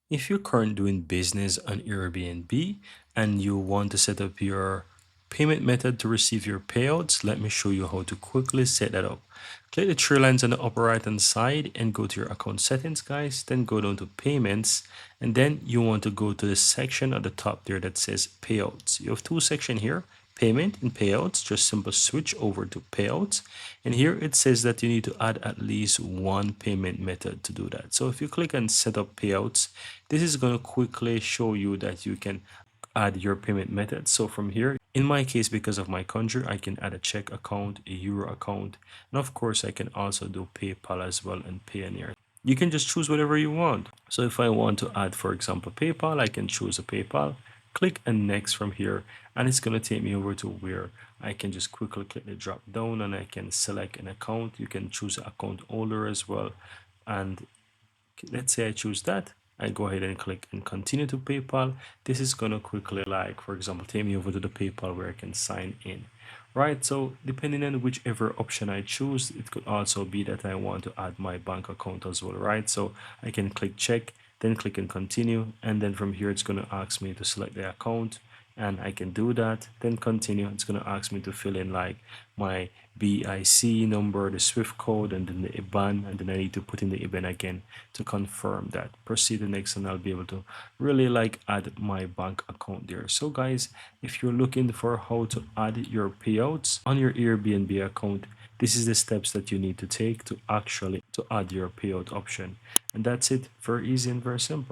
If you're currently doing business on Airbnb and you want to set up your payment method to receive your payouts, let me show you how to quickly set that up. Click the three lines on the upper right hand side and go to your account settings, guys. Then go down to payments, and then you want to go to the section at the top there that says payouts. You have two sections here, payment and payouts. Just simply switch over to payouts, and here it says that you need to add at least one payment method to do that. So if you click on set up payouts, this is going to quickly show you that you can add your payment method. So from here, in my case, because of my country, I can add a check account, a euro account, and of course I can also do PayPal as well and Payoneer. You can just choose whatever you want. So if I want to add, for example, PayPal, I can choose a PayPal, click and next from here, and it's going to take me over to where I can just quickly click the drop down and I can select an account. You can choose an account holder as well, and let's say I choose that. I go ahead and click and continue to PayPal. This is gonna quickly, like for example, take me over to the PayPal where I can sign in. Right, so depending on whichever option I choose, it could also be that I want to add my bank account as well, right? So I can click check, then click and continue, and then from here it's gonna ask me to select the account, and I can do that, then continue. It's going to ask me to fill in like my BIC number, the Swift code, and then the IBAN, and then I need to put in the IBAN again to confirm that. Proceed to next, and I'll be able to really like add my bank account there. So guys, if you're looking for how to add your payouts on your Airbnb account, this is the steps that you need to take to actually to add your payout option. And that's it. Very easy and very simple.